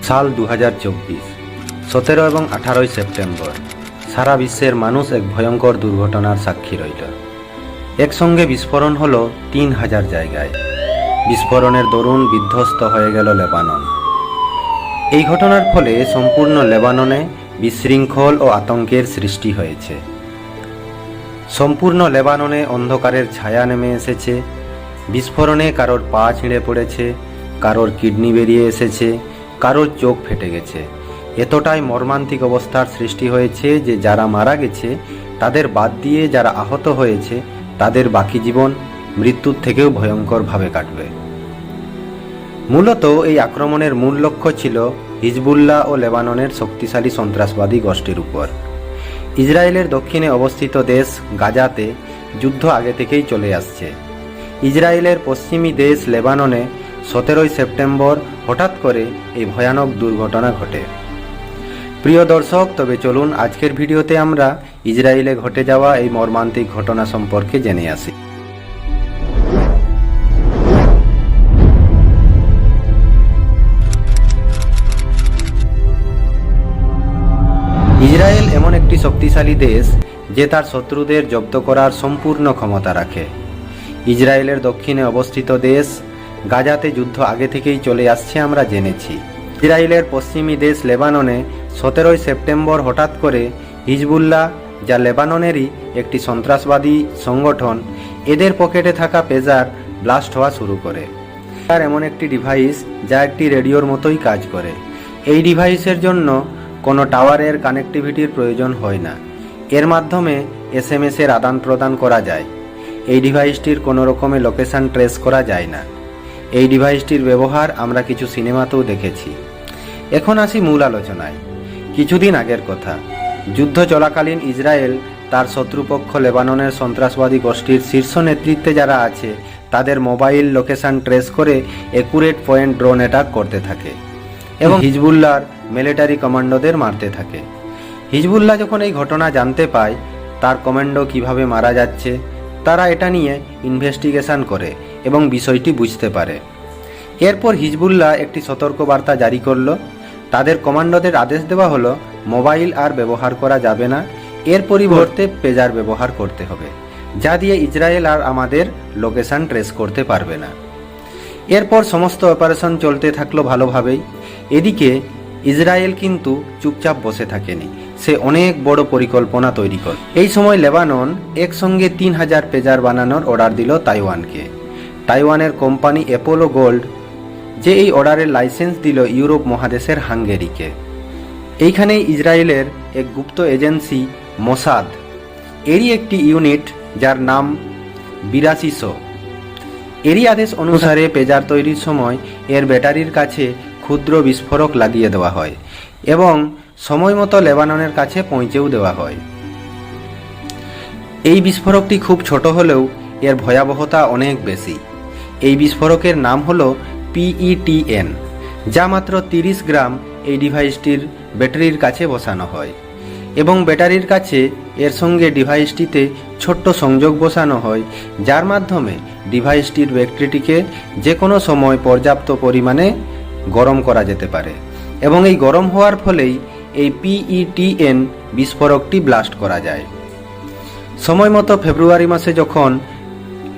সাল 2024 17 এবং 18 সেপ্টেম্বর সারা বিশ্বের মানুষ এক ভয়ঙ্কর দুর্ঘটনার সাক্ষী রইল। একসঙ্গে বিস্ফোরণ হলো 3000 জায়গায়। বিস্ফোরণের দরুন বিধ্বস্ত হয়ে গেল লেবানন। এই ঘটনার ফলে সম্পূর্ণ লেবাননে বিশৃঙ্খল ও আতঙ্কের সৃষ্টি হয়েছে। সম্পূর্ণ লেবাননে অন্ধকারের ছায়া নেমে এসেছে। বিস্ফোরণে কারোর পা ছিঁড়ে পড়েছে, কারোর কিডনি বেরিয়ে এসেছে, কারোর চোখ ফেটে গেছে। এতটাই মর্মান্তিক অবস্থার সৃষ্টি হয়েছে যে যারা মারা গেছে তাদের বাদ দিয়ে যারা আহত হয়েছে তাদের বাকি জীবন মৃত্যুর থেকেও ভয়ঙ্করভাবে কাটবে। মূলত এই আক্রমণের মূল লক্ষ্য ছিল হিজবুল্লাহ ও লেবাননের শক্তিশালী সন্ত্রাসবাদী গোষ্ঠীর উপর। ইসরায়েলের দক্ষিণে অবস্থিত দেশ গাজাতে যুদ্ধ আগে থেকেই চলে আসছে। ইসরায়েলের পশ্চিমী দেশ লেবাননে 17 সেপ্টেম্বর হঠাৎ করে এই ভয়ানক দুর্ঘটনা ঘটে। প্রিয় দর্শক, তবে চলুন আজকের ভিডিওতে আমরা ইসরায়েলে ঘটে যাওয়া এই মর্মান্তিক ঘটনা সম্পর্কে জেনে আসি। ইসরায়েল এমন একটি শক্তিশালী দেশ যে তার শত্রুদের জব্দ করার সম্পূর্ণ ক্ষমতা রাখে। ইসরায়েলের দক্ষিণে অবস্থিত দেশ গাজাতে যুদ্ধ আগে থেকেই চলে আসছে আমরা জেনেছি। ইসরায়েলের পশ্চিমী দেশ লেবাননে 17 সেপ্টেম্বর হঠাৎ করে হিজবুল্লাহ, যা লেবাননেরই একটি সন্ত্রাসবাদী সংগঠন, এদের পকেটে থাকা পেজার ব্লাস্ট হওয়া শুরু করে। আর এমন একটি ডিভাইস যা একটি রেডিওর মতোই কাজ করে। এই ডিভাইসের জন্য কোনো টাওয়ারের কানেক্টিভিটির প্রয়োজন হয় না। এর মাধ্যমে SMS এর আদান প্রদান করা যায়। এই ডিভাইসটির কোনো রকমে লোকেশন ট্রেস করা যায় না। এই ডিভাইসটির ব্যবহার আমরা কিছু সিনেমাতেও দেখেছি। এখন আসি মূল আলোচনায়। কিছুদিন আগের কথা, যুদ্ধ চলাকালীন ইসরায়েল তার শত্রুপক্ষ লেবাননের সন্ত্রাসবাদী গোষ্ঠীর শীর্ষ নেতৃত্বে যারা আছে তাদের মোবাইল লোকেশন ট্রেস করে অ্যাকুরেট পয়েন্ট ড্রোন অ্যাটাক করতে থাকে এবং হিজবুল্লাহর মিলিটারি কমান্ডোদের মারতে থাকে। হিজবুল্লাহ যখন এই ঘটনা জানতে পায় তার কমান্ডো কিভাবে মারা যাচ্ছে, তারা এটা নিয়ে ইনভেস্টিগেশন করে এবং বিষয়টি বুঝতে পারে। এরপর হিজবুল্লাহ একটি সতর্কবার্তা জারি করল। তাদের কমান্ডোদের আদেশ দেওয়া হলো মোবাইল আর ব্যবহার করা যাবে না, এর পরিবর্তে পেজার ব্যবহার করতে হবে, যা দিয়ে ইসরায়েল আর আমাদের লোকেশন ট্রেস করতে পারবে না। এরপর সমস্ত অপারেশন চলতে থাকলো ভালোভাবেই। এদিকে ইসরায়েল কিন্তু চুপচাপ বসে থাকেনি, সে অনেক বড় পরিকল্পনা তৈরি করে। এই সময় লেবানন একসঙ্গে 3000 পেজার বানানোর অর্ডার দিল তাইওয়ানকে। তাইওয়ানের কোম্পানি অ্যাপোলো গোল্ড, যে এই অর্ডারের লাইসেন্স দিল ইউরোপ মহাদেশের হাঙ্গেরিকে। এইখানেই ইসরায়েলের এক গুপ্ত এজেন্সি মোসাদ, এরই একটি ইউনিট যার নাম 8200, এরই আদেশ অনুসারে পেজার তৈরির সময় এর ব্যাটারির কাছে ক্ষুদ্র বিস্ফোরক লাগিয়ে দেওয়া হয় এবং সময় মতো লেবাননের কাছে পৌঁছেও দেওয়া হয়। এই বিস্ফোরকটি খুব ছোট হলেও এর ভয়াবহতা অনেক বেশি। এই বিস্ফোরকের নাম হলো PETN, যা মাত্র 30 গ্রাম এই ডিভাইসটির ব্যাটারির কাছে বসানো হয় এবং ব্যাটারির কাছে এর সঙ্গে ডিভাইসটিতে ছোট্ট সংযোগ বসানো হয়, যার মাধ্যমে ডিভাইসটির ব্যাটারিটিকে যে কোনো সময় পর্যাপ্ত পরিমাণে গরম করা যেতে পারে এবং এই গরম হওয়ার ফলেই এই PETN বিস্ফোরকটি ব্লাস্ট করা যায়। সময় মতো ফেব্রুয়ারি মাসে যখন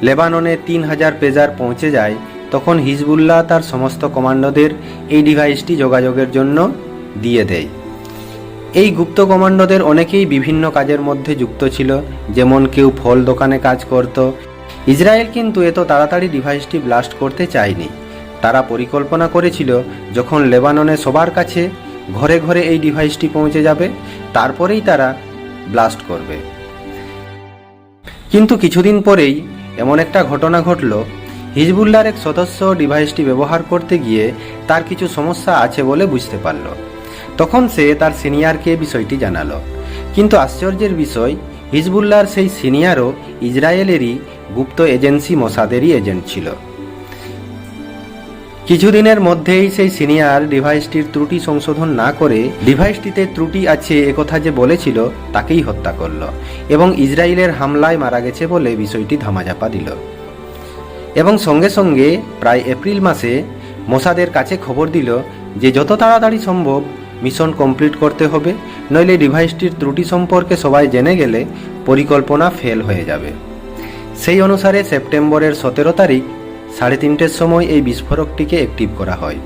লেবাননে 3000 পেজার পৌঁছে যায়, তখন হিজবুল্লাহ তার সমস্ত কমান্ডোদের এই ডিভাইসটি যোগাযোগের জন্য দিয়ে দেয়। এই গুপ্ত কমান্ডোদের অনেকেই বিভিন্ন কাজের মধ্যে যুক্ত ছিল, যেমন কেউ ফল দোকানে কাজ করত। ইসরায়েল কিন্তু এত তাড়াতাড়ি ডিভাইসটি ব্লাস্ট করতে চায়নি। তারা পরিকল্পনা করেছিল যখন লেবাননে সবার কাছে ঘরে ঘরে এই ডিভাইসটি পৌঁছে যাবে, তারপরেই তারা ব্লাস্ট করবে। কিন্তু কিছুদিন পরেই এমন একটা ঘটনা ঘটল, হিজবুল্লাহর এক সদস্য ডিভাইসটি ব্যবহার করতে গিয়ে তার কিছু সমস্যা আছে বলে বুঝতে পারল। তখন সে তার সিনিয়রকে বিষয়টি জানালো। কিন্তু আশ্চর্যের বিষয়, হিজবুল্লাহর সেই সিনিয়রও ইসরায়েলেরই গুপ্ত এজেন্সি মোসাদেরই এজেন্ট ছিল। কিছুদিনের মধ্যেই সেই সিনিয়র ডিভাইসটির ত্রুটি সংশোধন না করে ডিভাইসটিতে ত্রুটি আছে একথা যে বলেছিল তাকেই হত্যা করল এবং ইসরায়েলের হামলায় মারা গেছে বলে বিষয়টি ধামাচাপা দিল। এবং সঙ্গে সঙ্গে প্রায় এপ্রিল মাসে মোসাদের কাছে খবর দিল যে যত তাড়াতাড়ি সম্ভব মিশন কমপ্লিট করতে হবে, নইলে ডিভাইসটির ত্রুটি সম্পর্কে সবাই জেনে গেলে পরিকল্পনা ফেল হয়ে যাবে। সেই অনুসারে সেপ্টেম্বরের 17 তারিখ 3:30 সময় এই বিস্ফোরকটিকে অ্যাক্টিভ করা হয়।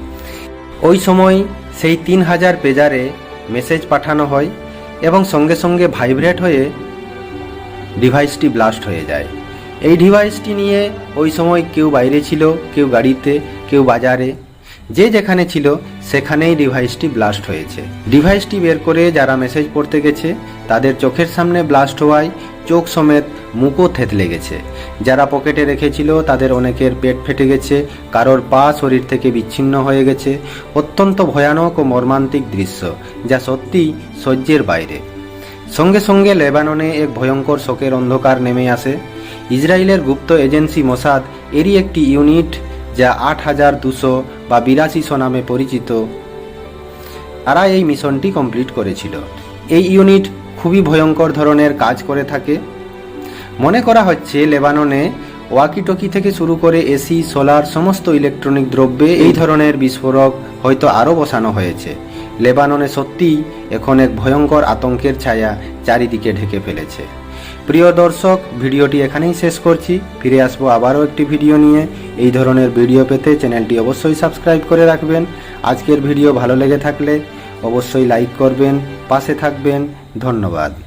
ওই সময় সেই 3000 পেজারে মেসেজ পাঠানো হয় এবং সঙ্গে সঙ্গে ভাইব্রেট হয়ে ডিভাইসটি ব্লাস্ট হয়ে যায়। এই ডিভাইসটি নিয়ে ওই সময় কেউ বাইরে ছিল, কেউ গাড়িতে, কেউ বাজারে, যে যেখানে ছিল সেখানেই ডিভাইসটি ব্লাস্ট হয়েছে। ডিভাইসটি বের করে যারা মেসেজ পড়তে গেছে তাদের চোখের সামনে ব্লাস্ট হওয়ায় চোখ সমেত মুখও থেতলে গেছে। যারা পকেটে রেখেছিল তাদের অনেকের পেট ফেটে গেছে, কারোর পা শরীর থেকে বিচ্ছিন্ন হয়ে গেছে। অত্যন্ত ভয়ানক ও মর্মান্তিক দৃশ্য, যা সত্যিই সহ্যের বাইরে। সঙ্গে সঙ্গে লেবাননে এক ভয়ঙ্কর শোকের অন্ধকার নেমে আসে। ইসরায়েলের গুপ্ত এজেন্সি মোসাদ এরই একটি ইউনিট, যা 8200 বা 8200 নামে পরিচিত, তারা এই মিশনটি কমপ্লিট করেছিল। এই ইউনিট খুবই ভয়ঙ্কর ধরনের কাজ করে থাকে। মনে করা হচ্ছে লেবাননে ওয়াকিটকি থেকে শুরু করে এসি, সোলার, সমস্ত ইলেকট্রনিক দ্রব্যে এই ধরনের বিস্ফোরক হয়তো আরও বসানো হয়েছে। লেবাননে সত্যিই এখন এক ভয়ঙ্কর আতঙ্কের ছায়া চারিদিকে ঢেকে ফেলেছে। প্রিয় দর্শক, ভিডিওটি এখানেই শেষ করছি। ফিরে আসবো আবারও একটি ভিডিও নিয়ে। এই ধরনের ভিডিও পেতে চ্যানেলটি অবশ্যই সাবস্ক্রাইব করে রাখবেন। আজকের ভিডিও ভালো লেগে থাকলে অবশ্যই লাইক করবেন, পাশে থাকবেন। ধন্যবাদ।